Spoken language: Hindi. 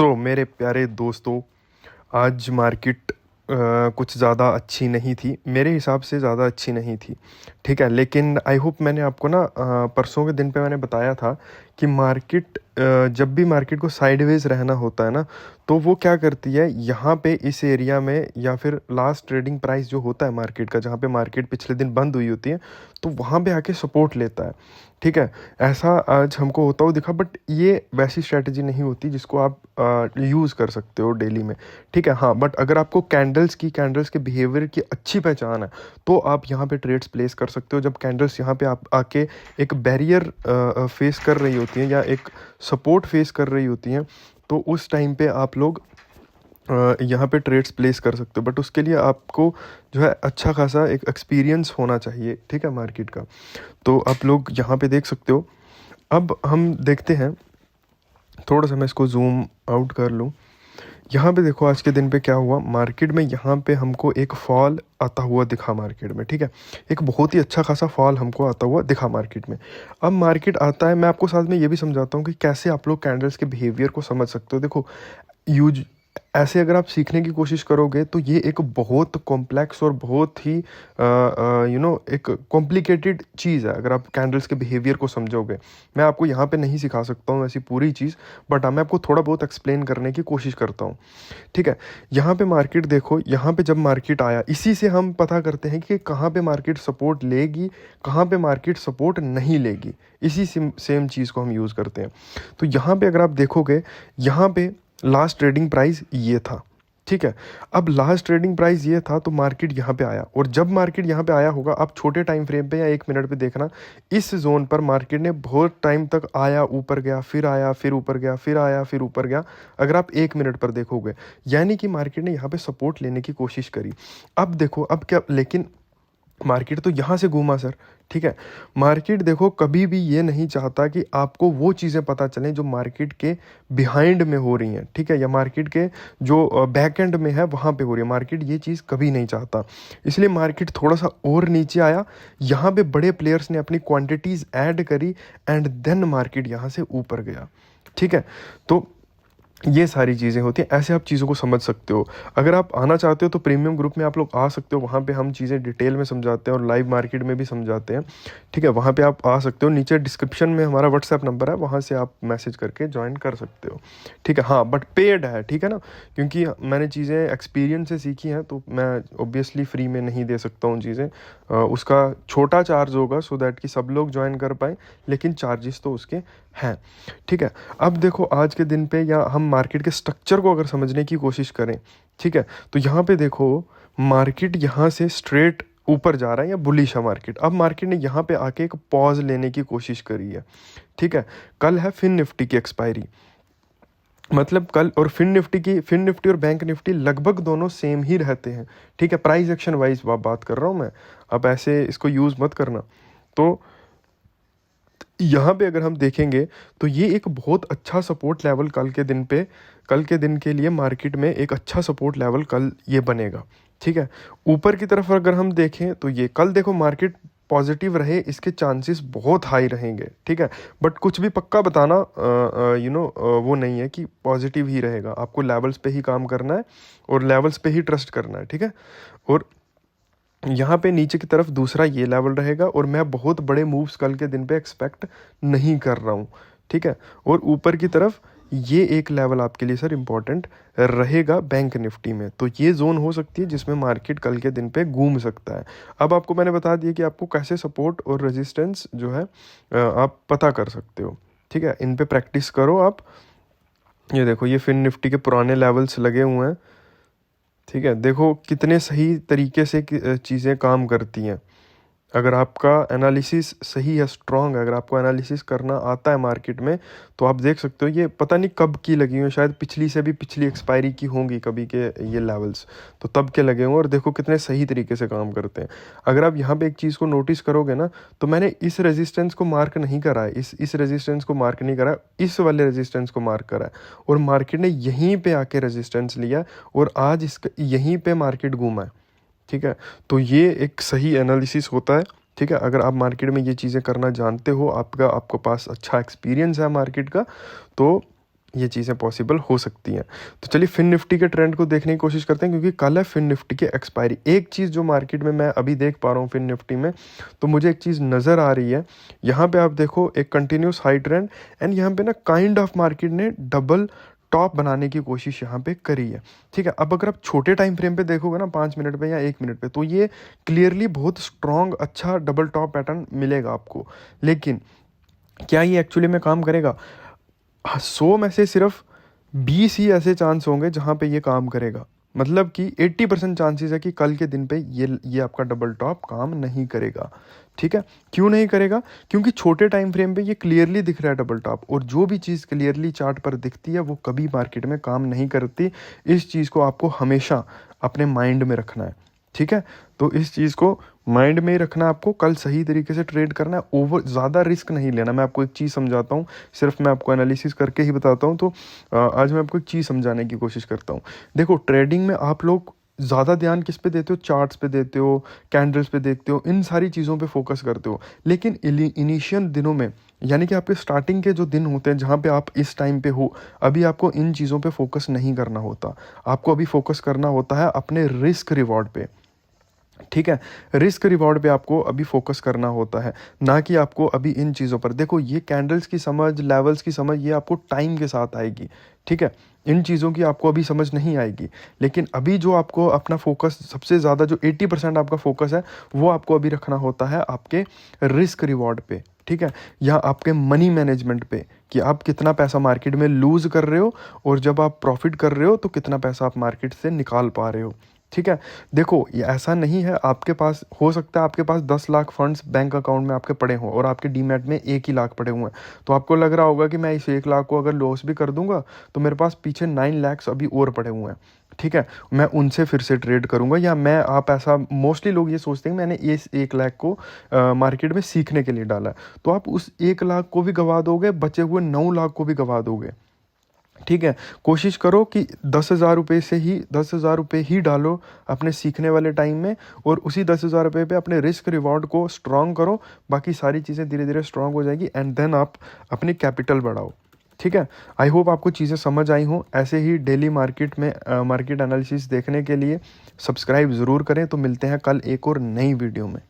मेरे प्यारे दोस्तों, आज मार्केट कुछ ज़्यादा अच्छी नहीं थी, मेरे हिसाब से ज़्यादा अच्छी नहीं थी। ठीक है, लेकिन आई होप मैंने आपको ना परसों के दिन पे मैंने बताया था कि मार्केट जब भी मार्केट को साइडवेज रहना होता है ना, तो वो क्या करती है यहाँ पे इस एरिया में, या फिर लास्ट ट्रेडिंग प्राइस जो होता है मार्केट का, जहाँ पे मार्केट पिछले दिन बंद हुई होती है, तो वहाँ पे आके सपोर्ट लेता है। ठीक है, ऐसा आज हमको होता हुआ दिखा, बट ये वैसी स्ट्रैटेजी नहीं होती जिसको आप यूज़ कर सकते हो डेली में। ठीक है, हाँ, बट अगर आपको कैंडल्स के बिहेवियर की अच्छी पहचान है, तो आप यहाँ पे ट्रेड्स प्लेस कर सकते हो। जब कैंडल्स यहाँ पे आप आके एक बैरियर फेस कर रही होती हैं या एक सपोर्ट फेस कर रही होती हैं, तो उस टाइम पे आप लोग यहाँ पे ट्रेड्स प्लेस कर सकते हो। बट उसके लिए आपको जो है अच्छा खासा एक एक्सपीरियंस होना चाहिए, ठीक है, मार्केट का। तो आप लोग यहाँ पे देख सकते हो। अब हम देखते हैं, थोड़ा सा मैं इसको जूम आउट कर लूँ। यहाँ पे देखो आज के दिन पे क्या हुआ मार्केट में। यहाँ पे हमको एक फॉल आता हुआ दिखा मार्केट में, ठीक है, एक बहुत ही अच्छा खासा फॉल हमको आता हुआ दिखा मार्केट में। अब मार्केट आता है, मैं आपको साथ में ये भी समझाता हूँ कि कैसे आप लोग कैंडल्स के बिहेवियर को समझ सकते हो। देखो, यूज ऐसे अगर आप सीखने की कोशिश करोगे तो ये एक बहुत कॉम्प्लेक्स और बहुत ही एक कॉम्प्लिकेटेड चीज़ है। अगर आप कैंडल्स के बिहेवियर को समझोगे, मैं आपको यहाँ पे नहीं सिखा सकता हूँ ऐसी पूरी चीज़, बट मैं आपको थोड़ा बहुत एक्सप्लेन करने की कोशिश करता हूँ। ठीक है, यहाँ पे मार्केट देखो, यहाँ पे जब मार्केट आया, इसी से हम पता करते हैं कि कहाँ पे मार्केट सपोर्ट लेगी, कहाँ पे मार्केट सपोर्ट नहीं लेगी। इसी सेम चीज़ को हम यूज़ करते हैं। तो यहाँ पे अगर आप देखोगे, यहाँ पे लास्ट ट्रेडिंग प्राइस ये था। ठीक है, अब लास्ट ट्रेडिंग प्राइस ये था, तो मार्केट यहाँ पे आया, और जब मार्केट यहाँ पे आया होगा, आप छोटे टाइम फ्रेम पे या 1 मिनट पे देखना, इस जोन पर मार्केट ने बहुत टाइम तक आया, ऊपर गया, फिर आया, फिर ऊपर गया, फिर आया, फिर ऊपर गया। अगर आप 1 मिनट पर देखोगे, यानी कि मार्केट ने यहाँ पे सपोर्ट लेने की कोशिश करी। अब देखो, अब क्या, लेकिन मार्केट तो यहाँ से घूमा सर। ठीक है, मार्केट देखो कभी भी ये नहीं चाहता कि आपको वो चीज़ें पता चलें जो मार्केट के बिहाइंड में हो रही हैं, ठीक है, या मार्केट के जो बैक एंड में है वहाँ पे हो रही है। मार्केट ये चीज़ कभी नहीं चाहता, इसलिए मार्केट थोड़ा सा और नीचे आया। यहाँ पे बड़े प्लेयर्स ने अपनी क्वांटिटीज़ ऐड करी, एंड देन मार्केट यहाँ से ऊपर गया। ठीक है, तो ये सारी चीज़ें होती हैं, ऐसे आप चीज़ों को समझ सकते हो। अगर आप आना चाहते हो तो प्रीमियम ग्रुप में आप लोग आ सकते हो, वहाँ पे हम चीज़ें डिटेल में समझाते हैं और लाइव मार्केट में भी समझाते हैं। ठीक है, वहाँ पे आप आ सकते हो, नीचे डिस्क्रिप्शन में हमारा व्हाट्सएप नंबर है, वहाँ से आप मैसेज करके ज्वाइन कर सकते हो। ठीक है, हाँ, बट पेड है, ठीक है ना, क्योंकि मैंने चीज़ें एक्सपीरियंस से सीखी हैं, तो मैं ऑब्वियसली फ्री में नहीं दे सकता हूँ चीज़ें। उसका छोटा चार्ज होगा, सो दैट कि सब लोग ज्वाइन कर पाएँ, लेकिन चार्जेस तो उसके हैं। ठीक है, अब देखो आज के दिन पे, या हम मार्केट के स्ट्रक्चर को अगर समझने की कोशिश करें, ठीक है, तो यहाँ पे देखो मार्केट यहाँ से स्ट्रेट ऊपर जा रहा है, या बुलिश है मार्केट। अब मार्केट ने यहाँ पे आके एक पॉज लेने की कोशिश करी है। ठीक है, कल है फिन निफ्टी की एक्सपायरी, मतलब कल, और फिन निफ्टी और बैंक निफ्टी लगभग दोनों सेम ही रहते हैं। ठीक है, प्राइस एक्शन वाइज बात कर रहा हूँ मैं, अब ऐसे इसको यूज़ मत करना। तो यहाँ पे अगर हम देखेंगे तो ये एक बहुत अच्छा सपोर्ट लेवल कल के दिन के लिए मार्केट में एक अच्छा सपोर्ट लेवल कल ये बनेगा। ठीक है, ऊपर की तरफ अगर हम देखें तो ये कल देखो मार्केट पॉजिटिव रहे, इसके चांसेस बहुत हाई रहेंगे। ठीक है, बट कुछ भी पक्का बताना वो नहीं है कि पॉजिटिव ही रहेगा। आपको लेवल्स पे ही काम करना है और लेवल्स पे ही ट्रस्ट करना है। ठीक है, और यहाँ पे नीचे की तरफ दूसरा ये लेवल रहेगा, और मैं बहुत बड़े मूव्स कल के दिन पे एक्सपेक्ट नहीं कर रहा हूँ। ठीक है, और ऊपर की तरफ ये एक लेवल आपके लिए सर इम्पोर्टेंट रहेगा बैंक निफ्टी में, तो ये जोन हो सकती है जिसमें मार्केट कल के दिन पे घूम सकता है। अब आपको मैंने बता दिया कि आपको कैसे सपोर्ट और रेजिस्टेंस जो है आप पता कर सकते हो। ठीक है, इन पे प्रैक्टिस करो आप। ये देखो, ये फिन निफ्टी के पुराने लेवल्स लगे हुए हैं। ठीक है, देखो कितने सही तरीके से चीज़ें काम करती हैं। अगर आपका एनालिसिस सही है, स्ट्रांग है, अगर आपको एनालिसिस करना आता है मार्केट में, तो आप देख सकते हो ये पता नहीं कब की लगी हुई, शायद पिछली से भी पिछली एक्सपायरी की होंगी कभी के ये लेवल्स, तो तब के लगे हुए, और देखो कितने सही तरीके से काम करते हैं। अगर आप यहाँ पे एक चीज़ को नोटिस करोगे ना, तो मैंने इस रेजिस्टेंस को मार्क नहीं करा है, इस रेजिस्टेंस को मार्क नहीं करा, इस वाले रेजिस्टेंस को मार्क करा है, और मार्केट ने यहीं पर आके रेजिस्टेंस लिया, और आज इसका यहीं पर मार्केट घूमा है। ठीक है, तो ये एक सही एनालिसिस होता है। ठीक है, अगर आप मार्केट में ये चीज़ें करना जानते हो, आपको पास अच्छा एक्सपीरियंस है मार्केट का, तो ये चीज़ें पॉसिबल हो सकती हैं। तो चलिए फिन निफ्टी के ट्रेंड को देखने की कोशिश करते हैं, क्योंकि कल है फिन निफ्टी की एक्सपायरी। एक चीज़ जो मार्केट में मैं अभी देख पा रहा हूँ फिन निफ्टी में, तो मुझे एक चीज़ नज़र आ रही है। यहाँ पे आप देखो एक कंटिन्यूस हाई ट्रेंड, एंड यहाँ पे ना काइंड ऑफ मार्केट ने डबल टॉप बनाने की कोशिश यहाँ पे करी है। ठीक है, अब अगर आप छोटे टाइम फ्रेम पे देखोगे ना, 5 मिनट पे या 1 मिनट पे, तो ये क्लियरली बहुत स्ट्रॉन्ग अच्छा डबल टॉप पैटर्न मिलेगा आपको। लेकिन क्या ये एक्चुअली में काम करेगा? 100 में से सिर्फ 20 ही ऐसे चांस होंगे जहाँ पे ये काम करेगा। मतलब कि 80% चांसेस है कि कल के दिन पे ये आपका डबल टॉप काम नहीं करेगा। ठीक है, क्यों नहीं करेगा? क्योंकि छोटे टाइम फ्रेम पे ये क्लियरली दिख रहा है डबल टॉप, और जो भी चीज़ क्लियरली चार्ट पर दिखती है वो कभी मार्केट में काम नहीं करती। इस चीज़ को आपको हमेशा अपने माइंड में रखना है। ठीक है, तो इस चीज़ को माइंड में ही रखना है आपको। कल सही तरीके से ट्रेड करना है, ओवर ज़्यादा रिस्क नहीं लेना। मैं आपको एक चीज़ समझाता हूँ, सिर्फ मैं आपको एनालिसिस करके ही बताता हूँ। तो आज मैं आपको एक चीज़ समझाने की कोशिश करता हूँ। देखो, ट्रेडिंग में आप लोग ज़्यादा ध्यान किस पे देते हो? चार्ट्स पे देते हो, कैंडल्स पे देखते हो, इन सारी चीज़ों पे फोकस करते हो। लेकिन इनिशियल दिनों में, यानी कि आपके स्टार्टिंग के जो दिन होते हैं जहाँ पे आप इस टाइम पे हो, अभी आपको इन चीज़ों पे फोकस नहीं करना होता। आपको अभी फोकस करना होता है अपने रिस्क रिवॉर्ड पे। ठीक है, रिस्क रिवॉर्ड पे आपको अभी फोकस करना होता है, ना कि आपको अभी इन चीज़ों पर। देखो, ये कैंडल्स की समझ, लेवल्स की समझ, ये आपको टाइम के साथ आएगी। ठीक है, इन चीज़ों की आपको अभी समझ नहीं आएगी। लेकिन अभी जो आपको अपना फोकस, सबसे ज़्यादा जो 80% आपका फोकस है, वो आपको अभी रखना होता है आपके रिस्क रिवॉर्ड पे। ठीक है, या आपके मनी मैनेजमेंट पे, कि आप कितना पैसा मार्केट में लूज़ कर रहे हो, और जब आप प्रॉफिट कर रहे हो तो कितना पैसा आप मार्केट से निकाल पा रहे हो। ठीक है, देखो, ये ऐसा नहीं है आपके पास, हो सकता है आपके पास 10 लाख फंड्स बैंक अकाउंट में आपके पड़े हों, और आपके डीमैट में 1 ही लाख पड़े हुए हैं। तो आपको लग रहा होगा कि मैं इस 1 लाख को अगर लॉस भी कर दूंगा तो मेरे पास पीछे 9 लाख अभी और पड़े हुए हैं। ठीक है, मैं उनसे फिर से ट्रेड करूंगा, या मैं, आप ऐसा मोस्टली लोग ये सोचते हैं कि मैंने इस 1 लाख को मार्केट में सीखने के लिए डाला है। तो आप उस 1 लाख को भी गवा दोगे, बचे हुए 9 लाख को भी गवा दोगे। ठीक है, कोशिश करो कि 10,000 रुपये डालो अपने सीखने वाले टाइम में, और उसी 10,000 रुपये पे अपने रिस्क रिवॉर्ड को स्ट्रॉन्ग करो। बाकी सारी चीज़ें धीरे धीरे स्ट्रॉन्ग हो जाएगी, एंड देन आप अपनी कैपिटल बढ़ाओ। ठीक है, आई होप आपको चीज़ें समझ आई हों। ऐसे ही डेली मार्केट में मार्केट एनालिसिस देखने के लिए सब्सक्राइब ज़रूर करें। तो मिलते हैं कल एक और नई वीडियो में।